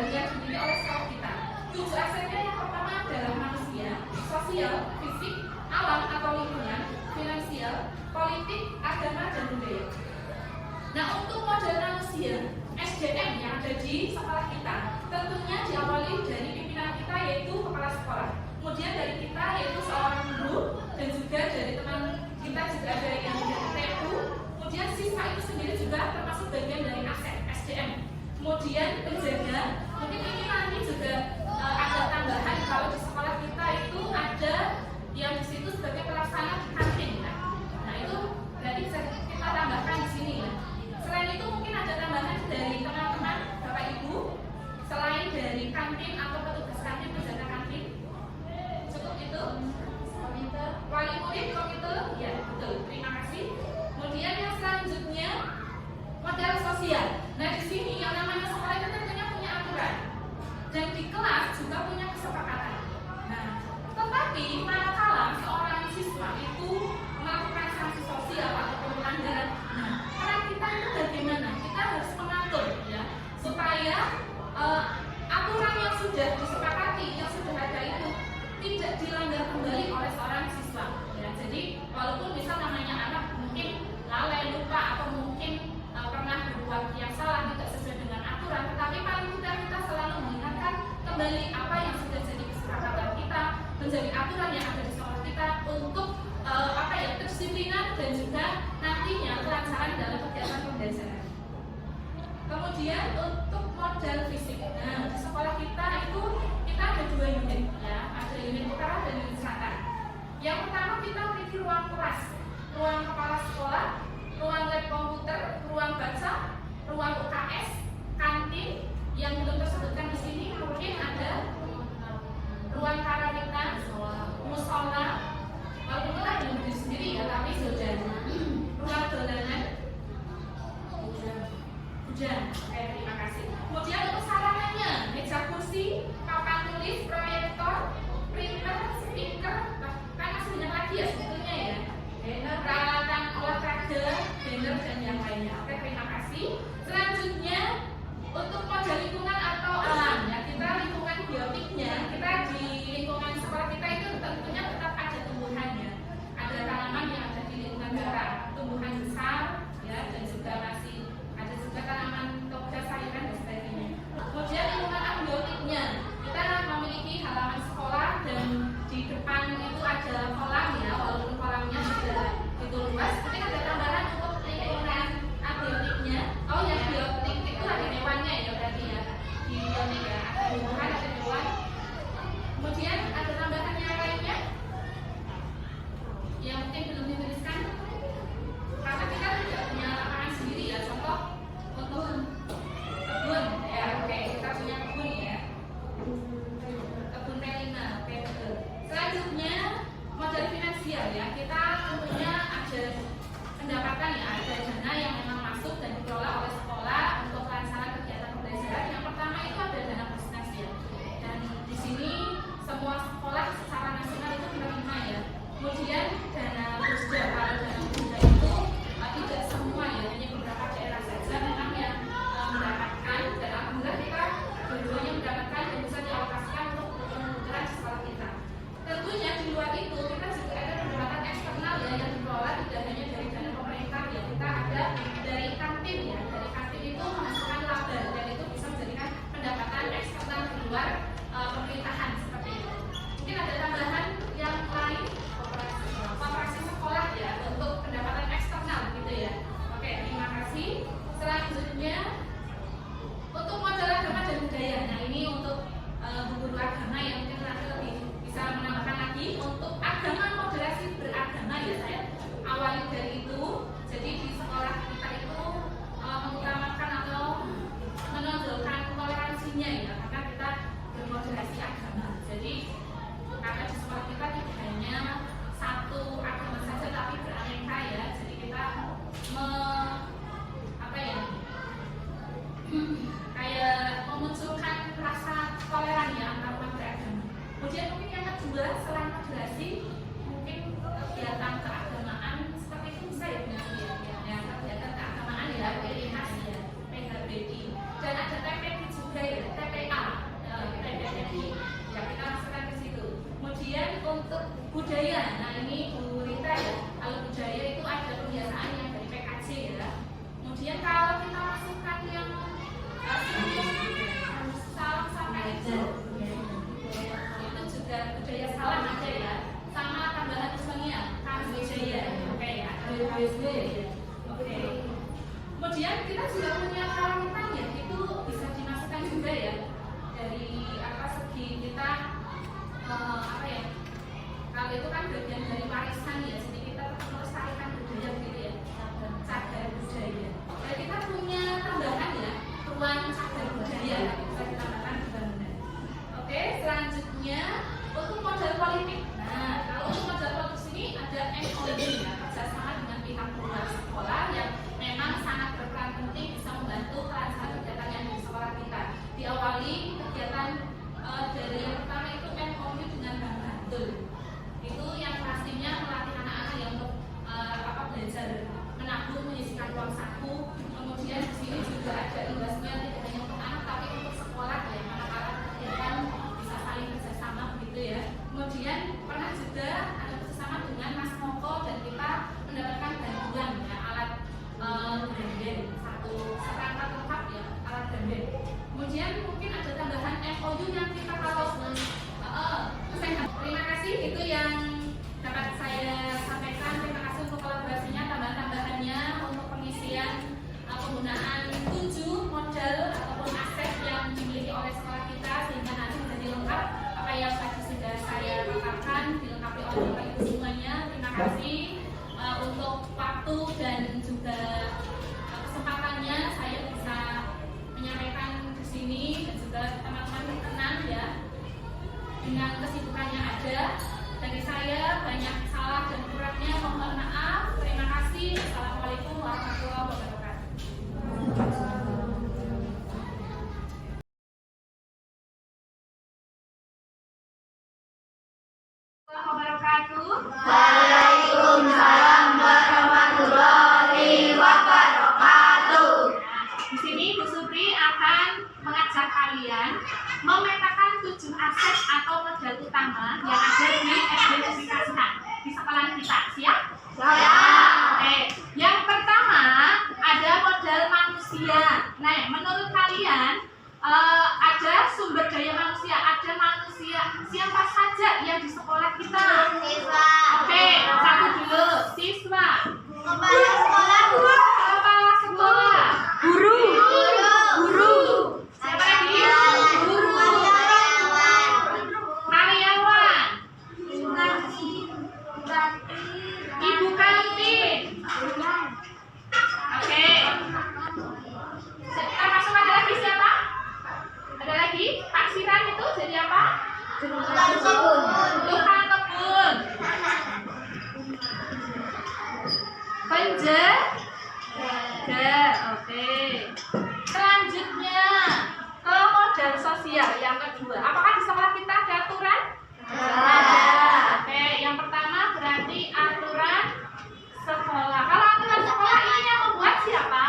yang dimiliki oleh sekolah kita. 7 aspeknya yang pertama adalah manusia, sosial, fisik, alam atau lingkungan, finansial, politik, agama, dan budaya. Nah, untuk model manusia, SDM yang ada di sekolah kita tentunya diawali dari pimpinan kita yaitu kepala sekolah, kemudian dari kita yaitu seorang guru, dan juga dari teman kita juga ada yang dari TU, kemudian siswa itu sendiri juga termasuk bagian dari aset SDM, kemudian penjaga, mungkin ini nanti juga ada tambahan kalau di sekolah kita itu ada yang di situ sebagai pelaksana kantin. Nah itu berarti bisa kita tambahkan di sini ya. Selain itu mungkin ada tambahan dari teman-teman Bapak Ibu selain dari kantin atau petugas kantin, penjaga kantin. Cukup itu. Komite wali murid, komite, ya betul. Terima kasih. Kemudian yang selanjutnya modal sosial. Nah di sini yang namanya sekolah itu tentunya punya aturan dan di kelas juga punya kesepakatan. Nah tetapi manakala seorang siswa itu melakukan sanksi sosial atau pelanggaran, nah peran kita itu bagaimana? Kita harus mengatur ya supaya aturan yang sudah disepakati, yang sudah ada itu tidak dilanggar kembali oleh seorang siswa. Ya, jadi walaupun misal namanya anak mungkin lalai, lupa atau mungkin pernah berbuat yang salah tidak sesuai dengan aturan, tetapi paling tidak kita selalu mengingatkan kembali apa yang sudah jadi kesepakatan kita, menjadi aturan yang ada di sekolah kita untuk kedisiplinan dan juga nantinya kelancaran dalam kegiatan pembelajaran. Kemudian untuk modal fisik, nah di sekolah kita itu kita ada 2 unit ya, ada unit utara dan unit selatan. Yang pertama kita memiliki ruang kelas, ruang kepala sekolah, ruang lab komputer, ruang baca, ruang UKS, kantin. Yang belum tersebutkan di sini mungkin ada ruang karantina, musola, walaupun kita belum berdiri sendiri ya, tapi sudah ruang dolanan, hujan. Oke, terima kasih. Kemudian untuk sarananya, meja kursi, papan tulis, proyektor, printer, speaker, kan masih banyak lagi ya sebetulnya ya. Peralatan olahraga, banner dan yang lainnya. Oke, terima kasih. Selanjutnya untuk model lingkungan atau alam ya, kita lingkungan biotiknya, kita di lingkungan sekolah kita itu tentunya tetap ada tumbuhannya, ada tanaman yang ada di lingkungan darat, tumbuhan besar ya, dan juga masih ada juga tanaman toga, sayuran dan sebagainya. Kemudian lingkungan abiotiknya, kita memiliki halaman sekolah dan di depan itu ada kolam ya, walaupun kolamnya tidak itu luas, tapi ada tambahan untuk lingkungan abiotiknya. Oh ya, biotik itu ada hewannya ya berarti ya, di biotik ya, ada tumbuhan, ada hewan. Kemudian ada tambahan yang lainnya yang mungkin belum dituliskan karena kita tidak punya lapangan sendiri ya, contoh untuk kebun ya. Oke, kita punya kebun ya, kebun melina. Oke, betul. Selanjutnya modal finansial ya, kita tentunya ada pendapatan ya, ada dana yang memang masuk dan dikelola oleh sekolah untuk kelancaran kegiatan pembelajaran. Yang pertama itu ada dana prestasi ya, dan di sini semua sekolah secara nasional itu menerima ya. Kemudian dana Busda, kalau dana Busda itu tidak semua ya, hanya beberapa daerah saja memang yang mendapatkan, dan alhamdulillah kita dua-duanya mendapatkan dan bisa dialokasikan untuk pembelajaran di sekolah kita. Tentunya di luar itu kita juga ada pendapatan eksternal ya, yang dikelola tidak hanya dari dana pemerintah ya, kita ada dari kantin ya, dari kantin itu menghasilkan laba dan itu bisa menjadikan pendapatan eksternal di luar pemerintahan seperti itu. Mungkin ada tambahan yang lain, operasi sekolah ya, untuk pendapatan eksternal gitu ya. Oke, terima kasih. Selanjutnya untuk modal agama dan budaya. Nah ini untuk guru agama yang mungkin nanti lebih bisa menambahkan lagi. Untuk agama, moderasi beragama ya, saya awali dari itu. Jadi di sekolah kita itu mengutamakan atau menonjolkan toleransinya ya, karena kita bermoderasi agama. Jadi karena di sekolah kita tidak hanya satu agama saja tapi beraneka ya. Jadi kita kayak memunculkan rasa toleran ya antarumat beragama. Kemudian mungkin yang kedua, selain moderasi, mungkin kegiatan keagamaan seperti itu bisa ya benar ya, kegiatan keagamaan ya, PDH ya, PHBD, dan ada TPI juga ya, TPA budaya. Nah ini Bu Rita ya. Kalau budaya itu ada kebiasaan yang dari PKJ ya. Kemudian kalau kita masukkan yang salam sampai itu juga budaya salam aja ya. Sama tambahan ismnya kan budaya. Oke ya. Oke. Kemudian kita juga punya kalimat ya, itu bisa dimasukkan juga ya dari segi kita apa ya, kalau itu kan bagian dari warisan ya, jadi kita melestarikan budaya gitu ya, cagar budaya. Jadi kita punya tambahan ya, ruang cagar budaya bisa ditambahkan di bangunan. Oke, selanjutnya untuk modal politik. Nah, kalau untuk modal politik ini ada MOU ya, kerjasama dengan pihak luar sekolah yang memang sangat berperan penting bisa membantu pelaksanaan kegiatan yang di sekolah kita. Diawali kegiatan dari yang pertama itu MOU dengan Bank Bantul. Itu yang pastinya melatih anak-anak yang untuk belajar menabung, menyisihkan uang saku. Kemudian di sini juga ada investment tidak hanya untuk anak tapi untuk sekolah ya, anak-anak kegiatan bisa saling kerjasama begitu ya. Kemudian pernah juga ada kerjasama dengan Mas Moko dan kita mendapatkan bantuan ya, alat ganden satu seperangkat lengkap ya, alat ganden. Kemudian mungkin ada tambahan MOU yang kita kalau terima kasih, itu yang dapat saya sampaikan. Terima kasih untuk kolaborasinya, tambahan-tambahannya untuk pengisian penggunaan 7 modal ataupun aset yang dimiliki oleh sekolah kita sehingga nanti menjadi lengkap apa yang tadi sudah saya katakan, dilengkapi oleh Bapak Ibu semuanya. Terima kasih untuk waktu dan juga kesempatannya saya bisa menyampaikan di sini, dan juga teman-teman berkenan ya dengan kesibukannya ada. Dari saya banyak salah dan kurangnya, mohon maaf. Terima kasih. Assalamualaikum warahmatullahi wabarakatuh. Waalaikumsalam warahmatullahi wabarakatuh. Di sini Bu Supri akan mengajak kalian memetakan 7 aset atau modal utama yang ada di SD Negeri Kasihan di sekolah kita. Siap? Oke. Yang pertama ada modal manusia. Nah, menurut kalian ada sumber daya manusia, ada manusia siapa saja yang di sekolah kita? Siswa. Oke, satu dulu. Siswa. Kepala sekolah. Kepala sekolah. Guru. Siapa lagi? Guru. Karyawan. Karyawan. Ibu kantin. Oke. Termasuk ada lagi siapa? Ada lagi? Taksiran itu jadi apa? Tukang kebun. Tukang kebun. Penjaga. Oke. Selanjutnya ke modal sosial yang kedua. Apakah di sekolah kita ada aturan? Ada. Oke, yang pertama berarti aturan sekolah. Kalau aturan sekolah ini yang membuat siapa?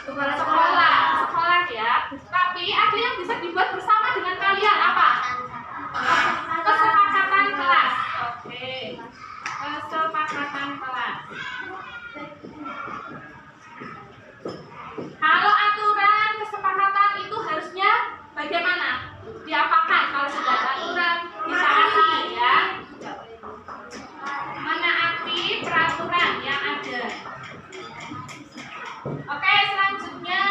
Sekolah ya. Tapi ada yang bisa dibuat bersama dengan kalian. Apa? Kesepakatan kelas. Oke. Kesepakatan kelas. Kalau aturan kesepakatan itu harusnya bagaimana? Diapakan kalau sudah ada aturan? Ditaati ya. Menaati peraturan yang ada. Oke, selanjutnya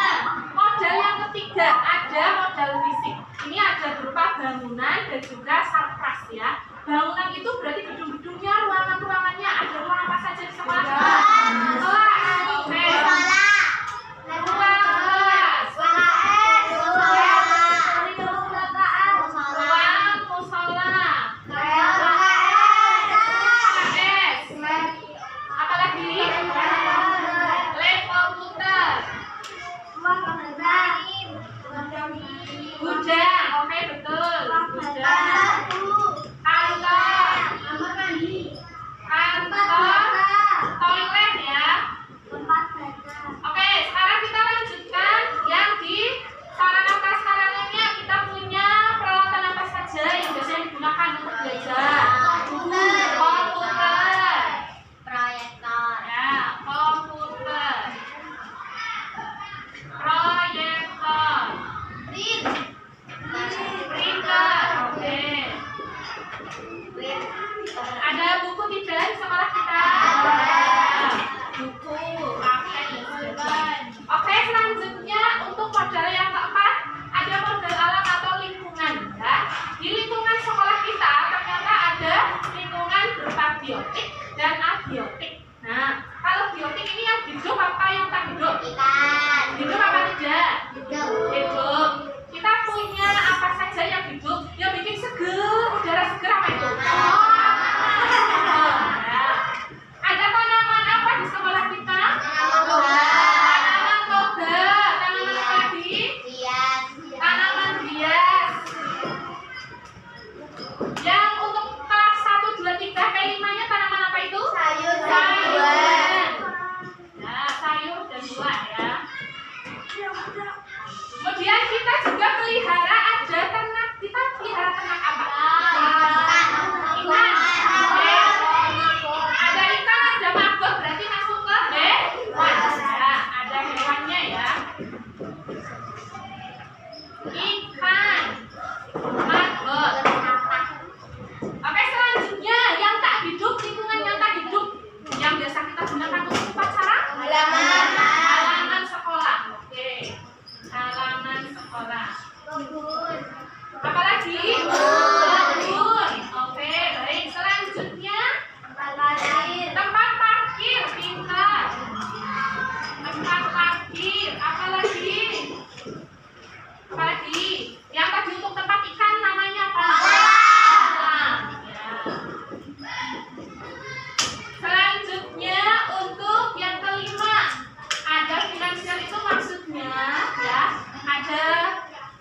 modal yang ketiga ada modal fisik. Ini ada berupa bangunan dan juga sarpras ya. Bangunan itu berarti gedung-gedungnya, ruangan-ruangannya. Ada ruang apa saja di sekolah? Kelas. Oke. Gudang, oke betul. Gudang. Kantor.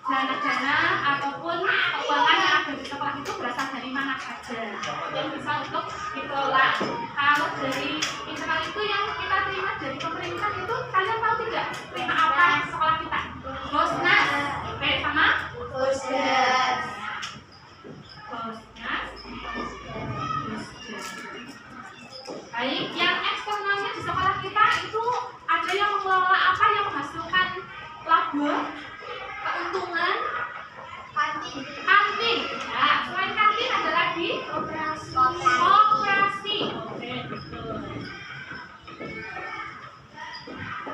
dana-dana ataupun keuangan yang ada di sekolah itu berasal dari mana saja yang bisa untuk dikelola. Kalau dari internal itu yang kita terima dari pemerintah itu, kalian tahu tidak terima apa sekolah kita? Bosnas. Oke, sama? Bosnas. Bosnas. Baik, yang eksternalnya di sekolah kita itu ada yang mengelola apa yang menghasilkan laba, keuntungan, kantin. Nah, selain kantin ada lagi koperasi. Oke, betul.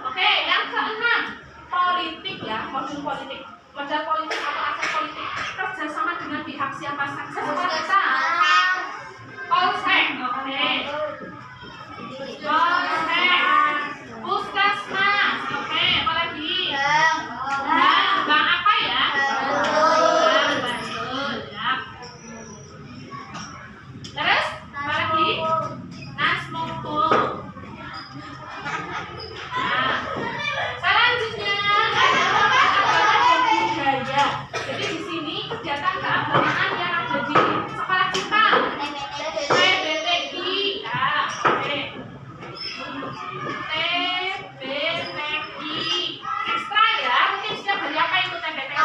Oke, yang keenam, politik ya, modul politik. Modal politik atau aset politik kerjasama dengan pihak siapa saja sekolah kita. Polsek, oke. Polsek, puskesmas, oke. Apa lagi? Bank apa ya? Bank Bantul, ya. Terus apa lagi? Nasmoko. Nah, selanjutnya agama dan budaya. Jadi di sini kegiatan keagamaan yang ada di sekolah kita. TBTI, ya, oke. TBTI ekstra ya, mungkin setiap hari apa itu TBTI?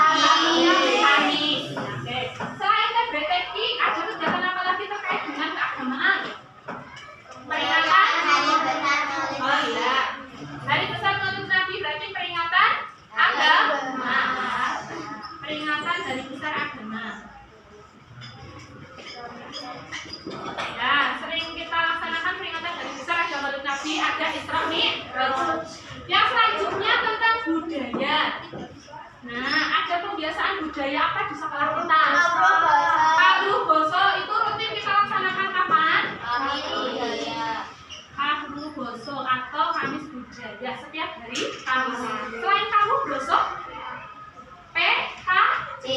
Kamis. Oke. Selain TBTI, ada kegiatan apa lagi terkait dengan keagamaan? Peringatan. Oh iya. Hari besar Maulid Nabi berarti peringatan agama. Peringatan hari besar agama. Ya, sering kita laksanakan peringatan hari besar agama Maulid Nabi, ada Isra Mi'raj. Yang selanjutnya tentang budaya. Nah, ada pembiasaan budaya apa di sekolah kita? Paruh Boso itu rutin kita laksanakan kapan? Paruh Boso atau Kamis Budaya setiap hari Kamis. Selain Paruh Boso, PKJ.